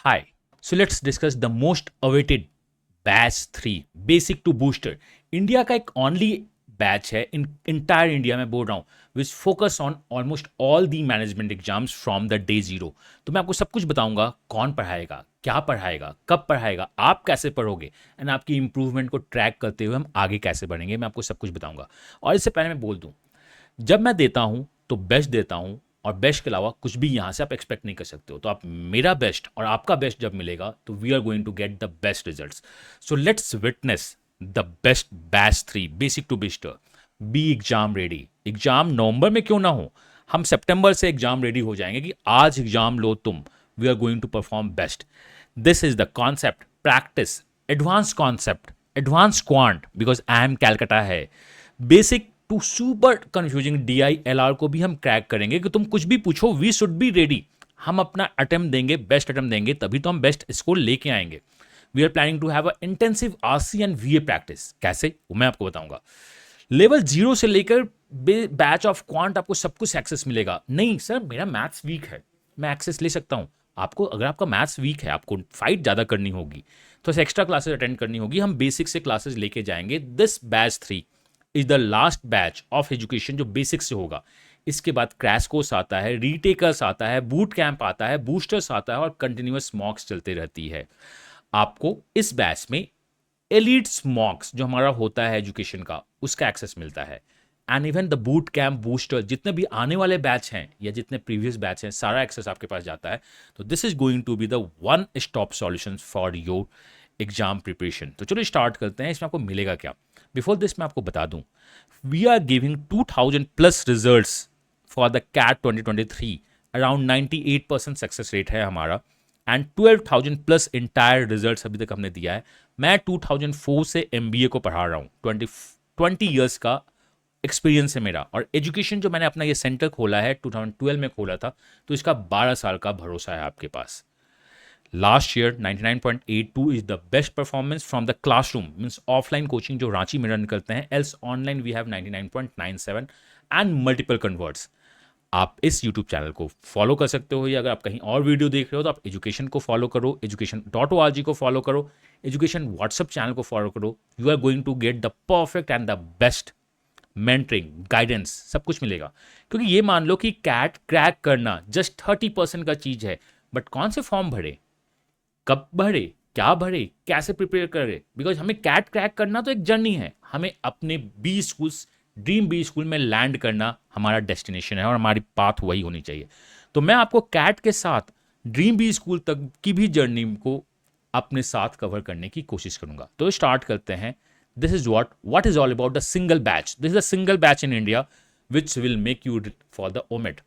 Hi. So let's discuss the most awaited batch 3 basic to booster. India का एक only batch है इन entire India में बोल रहा हूँ which focus on almost all the management exams from the day zero. तो मैं आपको सब कुछ बताऊंगा, कौन पढ़ाएगा, क्या पढ़ाएगा, कब पढ़ाएगा, आप कैसे पढ़ोगे एंड आपकी इंप्रूवमेंट को ट्रैक करते हुए हम आगे कैसे बढ़ेंगे, मैं आपको सब कुछ बताऊंगा। और इससे पहले मैं बोल दूँ, जब मैं देता हूँ तो बेस्ट देता हूँ और बेस्ट के अलावा कुछ भी यहाँ से आप एक्सपेक्ट नहीं कर सकते हो। तो आप मेरा बेस्ट और आपका बेस्ट जब मिलेगा तो we are going to get the best results. So let's witness the best batch 3 basic to bester. Be exam ready. Exam नवंबर में क्यों ना हो, हम सितंबर से एग्जाम रेडी हो जाएंगे कि आज एग्जाम लो तुम, we are going to perform best. This is the concept, practice, advance concept, advance quant, because I am Calcutta है। Basic to super confusing DILR को भी हम क्रैक करेंगे कि तुम कुछ भी पूछो, वी शुड बी रेडी। हम अपना अटेम्प्ट देंगे, बेस्ट अटेम्प्ट देंगे, तभी तो हम बेस्ट स्कोर लेके आएंगे। We are planning to have a intensive RC and VA practice. कैसे, वो मैं आपको बताऊंगा। लेवल 0 से लेकर बैच ऑफ क्वांट आपको सब कुछ एक्सेस मिलेगा। नहीं सर मेरा मैथ्स वीक है, मैं एक्सेस ले सकता हूं आपको। अगर आपका मैथ्स वीक है, आपको फाइट ज़्यादा करनी होगी तो एक्स्ट्रा क्लासेस अटेंड करनी होगी, हम बेसिक से क्लासेस लेके जाएंगे। This batch 3 is the last batch of education जो बेसिक से होगा। इसके बाद क्रैश कोर्स आता है, रीटेकर्स आता है, बूट कैंप आता है, बूस्टर्स आता है और कंटिन्यूअस मॉक्स चलते रहती है। आपको इस बैच में एलिट्स मॉक्स जो हमारा होता है एजुकेशन का, उसका एक्सेस मिलता है। And even the boot camp, booster, जितने भी आने वाले बैच हैं या जितने प्रीवियस बैच हैं, सारा एक्सेस आपके पास जाता है। तो this is going to be the one stop solution for your exam preparation. तो चलो स्टार्ट करते हैं। इसमें आपको मिलेगा क्या। बिफोर दिस मैं आपको बता दूं, we are giving 2000 plus results for the CAT 2023। Around 98% success rate है हमारा एंड 12,000 प्लस इंटायर रिजल्ट्स अभी तक हमने दिया है। मैं 2004 से MBA को पढ़ा रहा हूँ, 20 ईयर्स का एक्सपीरियंस है मेरा। और एजुकेशन जो मैंने अपना ये सेंटर खोला है 2012 में खोला था, तो इसका 12 साल का भरोसा है आपके पास। Last year 99.82 is the best performance from the classroom, means offline coaching जो रांची में रन करते हैं। Else online we have 99.97 and multiple converts. आप इस YouTube चैनल को फॉलो कर सकते हो, या अगर आप कहीं और वीडियो देख रहे हो तो आप एजुकेशन को फॉलो करो, education.org को फॉलो करो, एजुकेशन व्हाट्सएप चैनल को फॉलो करो। You are going to get the perfect and the best mentoring, guidance, सब कुछ मिलेगा। क्योंकि ये मान लो कि कैट क्रैक करना जस्ट 30% का चीज़ है, बट कौन से फॉर्म भरे, कब भरे, क्या भरे, कैसे प्रिपेयर करे, बिकॉज हमें कैट क्रैक करना तो एक जर्नी है। हमें अपने B schools, dream B school में लैंड करना हमारा डेस्टिनेशन है और हमारी पाथ वही होनी चाहिए। तो मैं आपको कैट के साथ ड्रीम बी स्कूल तक की भी जर्नी को अपने साथ कवर करने की कोशिश करूंगा। तो स्टार्ट करते हैं। This is what is all about the single batch. This is a single batch in India which will make you for the omit.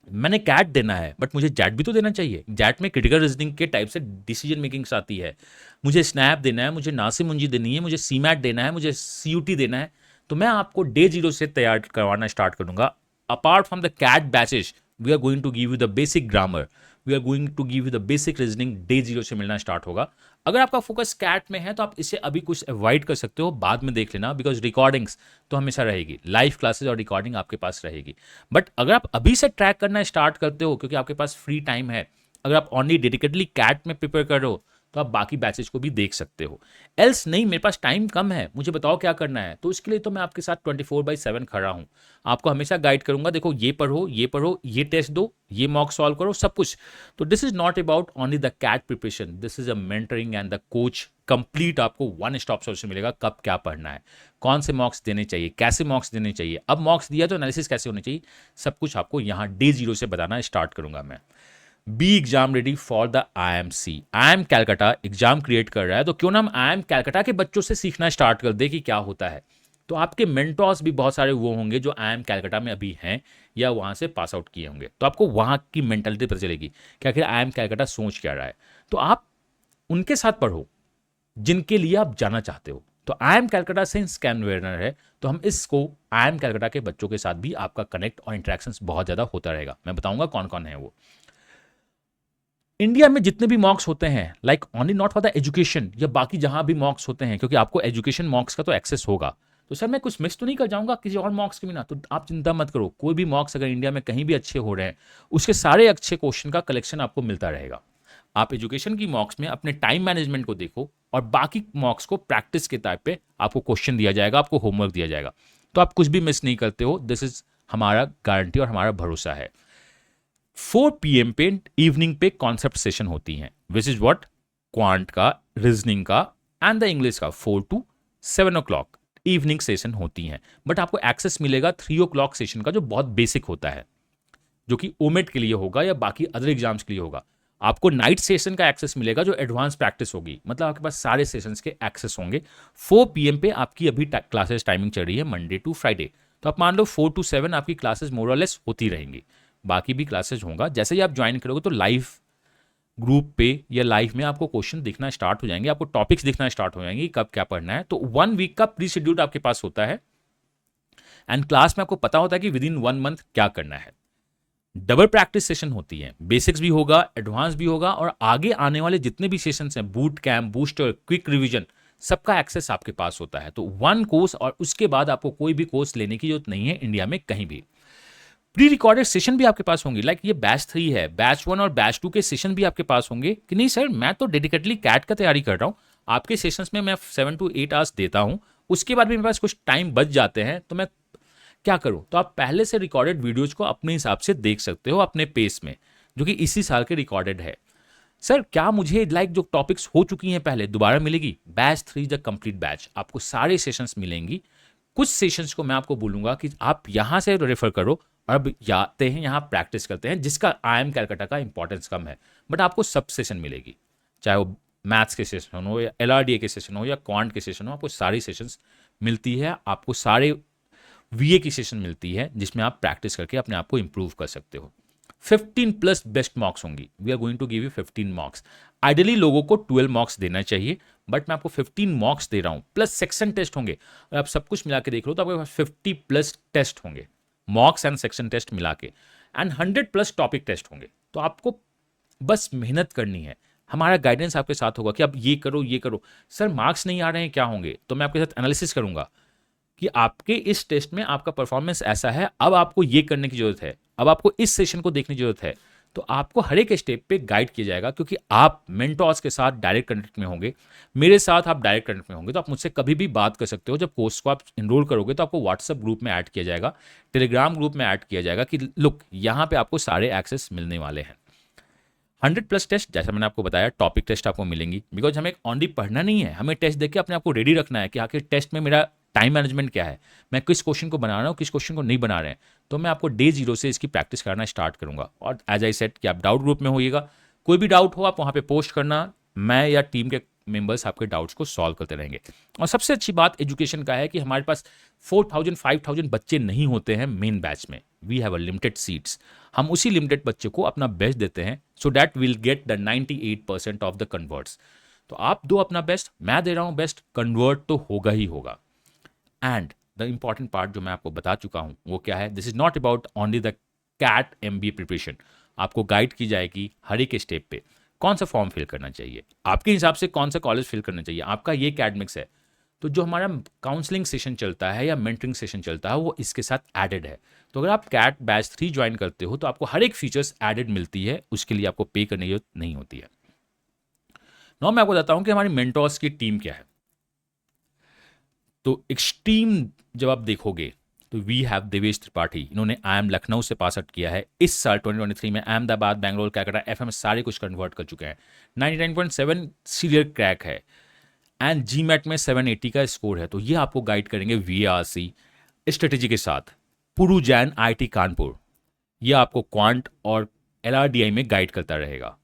मैंने कैट देना है बट मुझे जैट भी तो देना चाहिए। जैट में क्रिटिकल रीजनिंग के टाइप से डिसीजन मेकिंग्स आती है। मुझे स्नैप देना है, मुझे नासिम मुंजी देनी है, मुझे CMAT देना है, मुझे CUT देना है। तो मैं आपको डे 0 से तैयार करवाना स्टार्ट करूंगा। Apart from the CAT batches, we are going to give you the basic grammar, we are going to give you the basic reasoning. Day 0 से मिलना स्टार्ट होगा। अगर आपका फोकस कैट में है तो आप इसे अभी कुछ अवॉइड कर सकते हो, बाद में देख लेना, बिकॉज रिकॉर्डिंग्स तो हमेशा रहेगी, लाइव क्लासेस और रिकॉर्डिंग आपके पास रहेगी। बट अगर आप अभी से ट्रैक करना स्टार्ट करते हो, क्योंकि आपके पास फ्री टाइम है, अगर आप ओनली डेडिकेटली कैट में प्रिपेयर कर रहे हो, तो आप बाकी बैचेस को भी देख सकते हो। एल्स नहीं, मेरे पास टाइम कम है, मुझे बताओ क्या करना है, तो इसके लिए तो मैं आपके साथ 24/7 खड़ा हूँ। आपको हमेशा गाइड करूंगा, देखो ये पढ़ो, ये पढ़ो, ये टेस्ट दो, ये मॉक सॉल्व करो, सब कुछ। तो this is not about only the CAT preparation, this is a mentoring and the coach complete. आपको वन स्टॉप सॉल्यूशन मिलेगा, कब क्या पढ़ना है, कौन से मॉक्स देने चाहिए, कैसे मॉक्स देने चाहिए, अब मॉक्स दिया तो एनालिसिस कैसे होनी चाहिए, सब कुछ आपको यहाँ डे 0 से बताना स्टार्ट करूंगा मैं। B exam ready for the IMC। IIM Calcutta exam create कर रहा है, तो क्यों ना हम IIM कैलकाटा के बच्चों से सीखना स्टार्ट कर दे कि क्या होता है। तो आपके मेंटर्स भी बहुत सारे वो होंगे जो IIM कैलकाटा में अभी हैं या वहाँ से पास आउट किए होंगे, तो आपको वहाँ की मेंटलिटी पता चलेगी कि आखिर IIM कैलकाटा सोच क्या रहा है। तो आप उनके साथ पढ़ो जिनके लिए आप जाना चाहते हो। तो IIM कैलकाटा से स्कैनवेरनर है, तो हम इसको IIM कैलकाटा के बच्चों के साथ भी आपका कनेक्ट और इंटरेक्शंस बहुत ज़्यादा होता रहेगा। मैं बताऊंगा कौन कौन है वो। इंडिया में जितने भी मॉक्स होते हैं, like only not for the education, या बाकी जहां भी मॉक्स होते हैं, क्योंकि आपको एजुकेशन मॉक्स का तो एक्सेस होगा। तो सर मैं कुछ मिस तो नहीं कर जाऊंगा किसी और मॉक्स के बिना, तो आप चिंता मत करो। कोई भी मॉक्स अगर इंडिया में कहीं भी अच्छे हो रहे हैं, उसके सारे अच्छे क्वेश्चन का कलेक्शन आपको मिलता रहेगा। आप एजुकेशन की मॉक्स में अपने टाइम मैनेजमेंट को देखो और बाकी मॉक्स को प्रैक्टिस के टाइप पे आपको क्वेश्चन दिया जाएगा, आपको होमवर्क दिया जाएगा, तो आप कुछ भी मिस नहीं करते हो। दिस इज हमारा गारंटी और हमारा भरोसा है। 4 PM पे इवनिंग पे कॉन्सेप्ट सेशन होती हैं, विच इज व्हाट क्वांट का, रीजनिंग का एंड द इंग्लिश का 4 to 7 o'clock इवनिंग सेशन होती हैं। बट आपको एक्सेस मिलेगा 3 o'clock सेशन का, जो बहुत बेसिक होता है, जो कि ओमेट के लिए होगा या बाकी अदर एग्जाम्स के लिए होगा। आपको नाइट सेशन का एक्सेस मिलेगा जो एडवांस प्रैक्टिस होगी, मतलब आपके पास सारे सेशंस के एक्सेस होंगे। 4 PM पे आपकी अभी क्लासेस टाइमिंग चल रही है मंडे टू फ्राइडे, तो आप मान लो 4 to 7 आपकी क्लासेस मोर और लेस होती रहेंगी। बाकी भी क्लासेस होगा, जैसे ही आप ज्वाइन करोगे तो लाइव ग्रुप पे या लाइव में आपको क्वेश्चन दिखना स्टार्ट हो जाएंगे, आपको टॉपिक्स दिखना स्टार्ट हो जाएंगे, कब क्या पढ़ना है। तो 1 week का प्री शेड्यूल आपके पास होता है एंड क्लास में आपको पता होता है कि विद इन 1 month क्या करना है। डबल प्रैक्टिस सेशन होती है, बेसिक्स भी होगा, एडवांस भी होगा, और आगे आने वाले जितने भी सेशंस हैं, boot camp, booster, quick revision, सबका एक्सेस आपके पास होता है। तो 1 कोर्स, और उसके बाद आपको कोई भी कोर्स लेने की जरूरत नहीं है इंडिया में कहीं भी। प्री रिकॉर्डेड सेशन भी आपके पास होंगे, लाइक ये बैच 3 है, बैच 1 और बैच 2 के सेशन भी आपके पास होंगे कि नहीं सर मैं तो डेडिकेटली कैट का तैयारी कर रहा हूँ, आपके सेशंस में मैं 7 to 8 आवर्स देता हूँ, उसके बाद भी मेरे पास कुछ टाइम बच जाते हैं, तो मैं क्या करूं? तो आप पहले से रिकॉर्डेड वीडियोज को अपने हिसाब से देख सकते हो अपने पेस में, जो कि इसी साल के रिकॉर्डेड है। सर क्या मुझे लाइक जो टॉपिक्स हो चुकी हैं पहले दोबारा मिलेगी? बैच 3 द कंप्लीट बैच, आपको सारे सेशंस मिलेंगी। कुछ सेशंस को मैं आपको बोलूंगा कि आप यहां से रेफर करो, अब जाते हैं यहाँ प्रैक्टिस करते हैं, जिसका IIM कैलकाटा का इंपॉर्टेंस कम है, बट आपको सब सेशन मिलेगी, चाहे वो मैथ्स के सेशन हो या LRDA के सेशन हो या क्वांट के सेशन हो, आपको सारी सेशंस मिलती है। आपको सारे VA की सेशन मिलती है जिसमें आप प्रैक्टिस करके अपने आप को इंप्रूव कर सकते हो। 15+ बेस्ट मार्क्स होंगी, we are going to give you 15 marks. Ideally लोगों को 12 मार्क्स देना चाहिए, बट मैं आपको 15 मार्क्स दे रहा हूं, प्लस सेक्शन टेस्ट होंगे। और आप सब कुछ मिला के देख लो तो आपके पास 50+ टेस्ट होंगे, मार्क्स एंड सेक्शन टेस्ट मिला के, एंड 100+ टॉपिक टेस्ट होंगे। तो आपको बस मेहनत करनी है, हमारा गाइडेंस आपके साथ होगा कि आप ये करो ये करो। सर मार्क्स नहीं आ रहे हैं, क्या होंगे? तो मैं आपके साथ एनालिसिस करूंगा कि आपके इस टेस्ट में आपका परफॉर्मेंस ऐसा है, अब आपको ये करने की जरूरत है, अब आपको इस सेशन को देखने की जरूरत है। तो आपको हर एक स्टेप पे गाइड किया जाएगा, क्योंकि आप मेंटोर्स के साथ डायरेक्ट कनेक्ट में होंगे, मेरे साथ आप डायरेक्ट कनेक्ट में होंगे, तो आप मुझसे कभी भी बात कर सकते हो। जब कोर्स को आप इनरोल करोगे तो आपको व्हाट्सएप ग्रुप में ऐड किया जाएगा, टेलीग्राम ग्रुप में ऐड किया जाएगा कि लुक यहाँ पे आपको सारे एक्सेस मिलने वाले हैं। 100+ टेस्ट, जैसा मैंने आपको बताया, टॉपिक टेस्ट आपको मिलेंगी, बिकॉज हमें ऑनली पढ़ना नहीं है, हमें टेस्ट देके अपने आप को रेडी रखना है कि आखिर टेस्ट में मेरा टाइम मैनेजमेंट क्या है, मैं किस क्वेश्चन को बना रहा हूँ, किस क्वेश्चन को नहीं बना रहे हैं। तो मैं आपको डे 0 से इसकी प्रैक्टिस करना स्टार्ट करूंगा। और एज आई सेड कि आप डाउट ग्रुप में होइएगा, कोई भी डाउट हो आप वहाँ पे पोस्ट करना, मैं या टीम के मेंबर्स आपके डाउट्स को सॉल्व करते रहेंगे। और सबसे अच्छी बात एजुकेशन का है कि हमारे पास 4000 5000 बच्चे नहीं होते हैं मेन बैच में, we have a limited seats. हम उसी लिमिटेड बच्चे को अपना बेस्ट देते हैं, so that will get the 98% of the converts. तो आप दो अपना बेस्ट, मैं दे रहा हूं बेस्ट, कन्वर्ट तो होगा ही होगा। एंड द इंपॉर्टेंट पार्ट जो मैं आपको बता चुका हूं वो क्या है, this is not about only the CAT MBA preparation. आपको गाइड की जाएगी हर एक स्टेप पे, कौन सा फॉर्म फिल करना चाहिए, आपके हिसाब से कौन सा कॉलेज फिल करना चाहिए, आपका ये एकेडमिक्स है, तो जो हमारा काउंसलिंग सेशन चलता है या मेंटरिंग सेशन चलता है वो इसके साथ एडेड है। तो अगर आप कैट बैच 3 ज्वाइन करते हो तो आपको हर एक फीचर्स एडेड मिलती है, उसके लिए आपको पे करने की जरूरत नहीं होती है। नाउ मैं आपको बताता हूं कि हमारी मेंटोर्स की टीम क्या है। तो एक्सट्रीम जब आप देखोगे तो वी हैव देवेश त्रिपाठी, इन्होंने IIM लखनऊ से पास आउट किया है। इस साल 2023 में अहमदाबाद, बैंगलोर, कलकत्ता, FM सारे कुछ कन्वर्ट कर चुके हैं। 99.7 सीरियल क्रैक है एंड GMAT में 780 का स्कोर है। तो ये आपको गाइड करेंगे VARC स्ट्रेटेजी के साथ। पुरु जैन IIT कानपुर, ये आपको क्वांट और LRDI में गाइड करता रहेगा।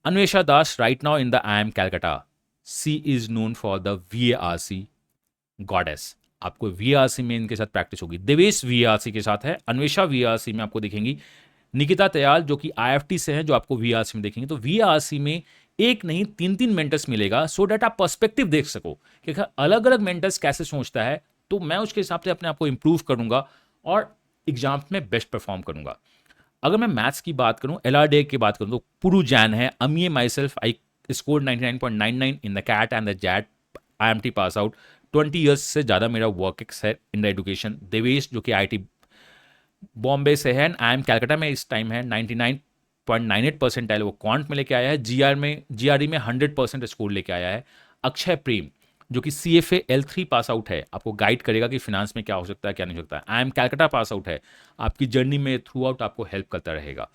Anvesha Das right now in the IIM Calcutta, she is known for the VARC goddess. आपको VARC में इनके साथ प्रैक्टिस होगी। देवेश VARC के साथ है, अन्वेषा VARC में आपको देखेंगी, निकिता तयाल जो कि IFT से हैं जो आपको VARC में देखेंगे। तो VARC में एक नहीं 3 मेंटर्स मिलेगा, सो डैट आप पर्सपेक्टिव देख सको कि अलग अलग मेंटर्स कैसे सोचता है, तो मैं उसके हिसाब से अपने आप को इंप्रूव करूंगा और एग्जाम में बेस्ट परफॉर्म करूंगा। अगर मैं मैथ्स की बात करूं, LRDA की बात करूं, तो पुरु जैन है, I'm myself, I score 99.99 in the CAT and the XAT, IMT pass out, 20 years से ज़्यादा मेरा वर्क एक्स है इन द एजुकेशन। देवेश जो कि IIT बॉम्बे से है, IIM कैलकाटा में इस टाइम है, 98.98 परसेंटाइल वो क्वांट में लेके आया है, जीआरई में 100% स्कोर लेके आया है। अक्षय प्रेम जो कि CFA L3 पास आउट है, आपको गाइड करेगा कि फिनांस में क्या हो सकता है क्या नहीं हो सकता है। IIM कैलकाटा पास आउट है, आपकी जर्नी में थ्रू आउट आपको हेल्प करता रहेगा।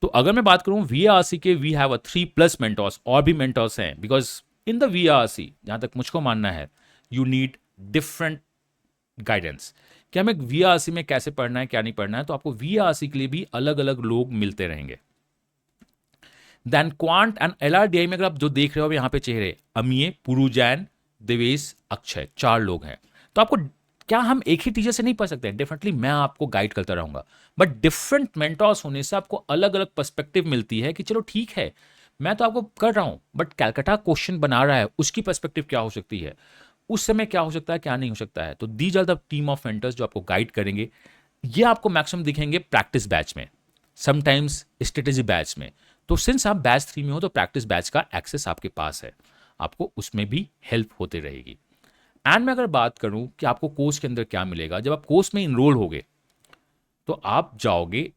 तो अगर मैं बात करूं VRC के, वी हैव अ 3+ मेंटोर्स, और भी मेंटोर्स हैं, बिकॉज इन द VRC जहां तक मुझको मानना है यू नीड डिफरेंट गाइडेंस कि हमें VRC में कैसे पढ़ना है क्या नहीं पढ़ना है। तो आपको VRC के लिए भी अलग अलग लोग मिलते रहेंगे। देन क्वांट एंड LRDI में अगर आप जो देख रहे हो यहाँ पे चेहरे, अमीय, पुरु जैन, देवेश, अक्षय, 4 लोग हैं। तो आपको क्या हम एक ही टीचर से नहीं पढ़ सकते? डेफिनेटली मैं आपको गाइड करता रहूंगा, बट डिफरेंट मेंटोर्स होने से आपको अलग अलग पर्सपेक्टिव मिलती है कि चलो ठीक है मैं तो आपको कर रहा हूं, बट कैलकाटा क्वेश्चन बना रहा है, उसकी पर्सपेक्टिव क्या हो सकती है, उस समय क्या हो सकता है क्या नहीं हो सकता है। तो these are the team of mentors जो आपको गाइड करेंगे। ये आपको मैक्सिमम दिखेंगे प्रैक्टिस बैच में, समटाइम्स स्ट्रेटेजी बैच में। तो सिंस आप बैच 3 में हो तो प्रैक्टिस बैच का एक्सेस आपके पास है, आपको उसमें भी हेल्प होती रहेगी। एंड मैं अगर बात करूं कि आपको कोर्स के अंदर क्या मिलेगा, जब आप कोर्स में इनरोल होगे तो आप जाओगे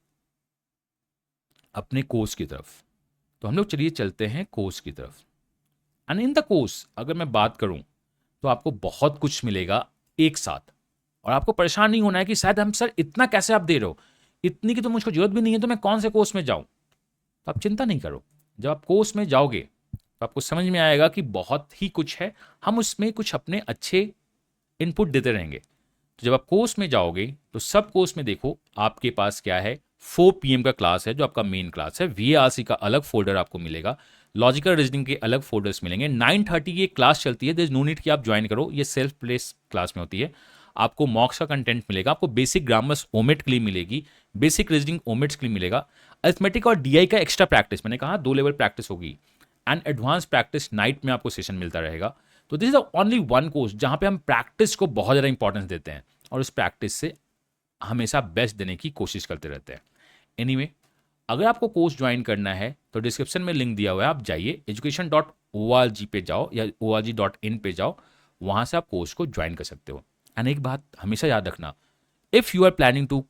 अपने कोर्स की तरफ। तो हम लोग चलिए चलते हैं कोर्स की तरफ। एंड इन द कोर्स अगर मैं बात करूं तो आपको बहुत कुछ मिलेगा एक साथ, और आपको परेशान नहीं होना है कि शायद हम सर इतना कैसे आप दे रहे हो, इतनी की तो मुझको जरूरत भी नहीं है, तो मैं कौन से कोर्स में जाऊं। तो आप चिंता नहीं करो, जब आप कोर्स में जाओगे तो आपको समझ में आएगा कि बहुत ही कुछ है, हम उसमें कुछ अपने अच्छे इनपुट देते रहेंगे। तो जब आप कोर्स में जाओगे तो सब कोर्स में देखो आपके पास क्या है, 4 PM का क्लास है जो आपका मेन क्लास है। VARC का अलग फोल्डर आपको मिलेगा, लॉजिकल रीजनिंग के अलग फोल्डर्स मिलेंगे। 9:30 की एक क्लास चलती है, देयर इज नो नीड कि आप ज्वाइन करो, ये सेल्फ प्लेस क्लास में होती है। आपको मॉक्स का कंटेंट मिलेगा, आपको बेसिक ग्रामर्स ओमेट के लिए मिलेगी, बेसिक रीजनिंग ओमेट्स के लिए मिलेगा, अरिथमेटिक और DI का एक्स्ट्रा प्रैक्टिस, मैंने कहा 2 लेवल प्रैक्टिस होगी, एंड एडवांस प्रैक्टिस नाइट में आपको सेशन मिलता रहेगा। तो this is only one course जहां पे हम प्रैक्टिस को बहुत ज़्यादा इंपॉर्टेंस देते हैं और उस प्रैक्टिस से हमेशा बेस्ट देने की कोशिश करते रहते हैं। एनीवे, अगर आपको कोर्स ज्वाइन करना है तो डिस्क्रिप्शन में लिंक दिया हुआ है, आप जाइए education.org पे जाओ या org.in पे जाओ, वहां से आप कोर्स को ज्वाइन कर सकते हो। एंड एक बात हमेशा याद रखना, if you are planning to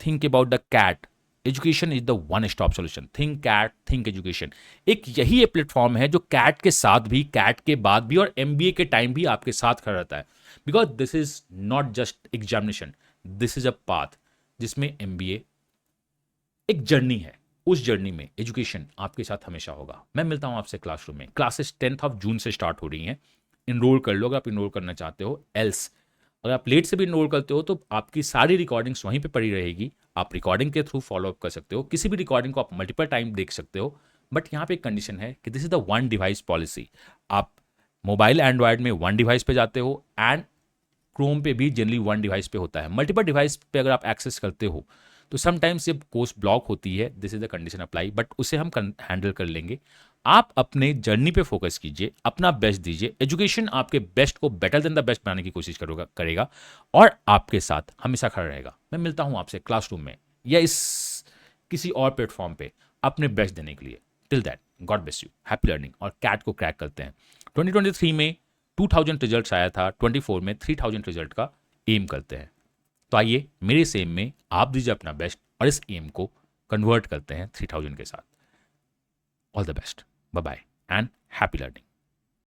think about the CAT, education is the one stop solution. Think CAT, think education. एक यही प्लेटफॉर्म है जो कैट के साथ भी, कैट के बाद भी और MBA के टाइम भी आपके साथ खड़ा रहता है। Because this is not just examination, this is a path जिसमें MBA एक जर्नी है। उस जर्नी में एजुकेशन आपके साथ हमेशा होगा। मैं मिलता हूं आपसे क्लासरूम में। क्लासेस 10 जून से स्टार्ट हो रही हैं, इनरोल कर लो अगर आप इनरोल करना चाहते हो। एल्स अगर आप लेट से भी इनरोल करते हो तो आपकी सारी रिकॉर्डिंग्स वहीं पे पड़ी रहेगी, आप रिकॉर्डिंग के थ्रू फॉलो अप कर सकते हो। किसी भी रिकॉर्डिंग को आप मल्टीपल टाइम देख सकते हो, बट यहाँ पे एक कंडीशन है कि this is the one device policy. आप मोबाइल एंड्रॉयड में वन डिवाइस पे जाते हो, एंड क्रोम पे भी जनरली वन डिवाइस पे होता है। मल्टीपल डिवाइस पे अगर आप एक्सेस करते हो तो समटाइम्स जब कोर्स ब्लॉक होती है, this is the condition apply, but उसे हम हैंडल कर लेंगे। आप अपने जर्नी पे फोकस कीजिए, अपना बेस्ट दीजिए। एजुकेशन आपके बेस्ट को बेटर देन द बेस्ट बनाने की कोशिश करेगा और आपके साथ हमेशा खड़ा रहेगा। मैं मिलता हूं आपसे क्लासरूम में या इस किसी और प्लेटफॉर्म पे अपने बेस्ट देने के लिए। Till that, God bless you, happy learning, और कैट को क्रैक करते हैं। 2023 में 2000 रिजल्ट आया था, 24 में 3000 रिजल्ट का एम करते हैं। तो आइए मेरे इस एम में आप दीजिए अपना बेस्ट और इस एम को कन्वर्ट करते हैं 3000 के साथ। All the best, bye bye and happy learning.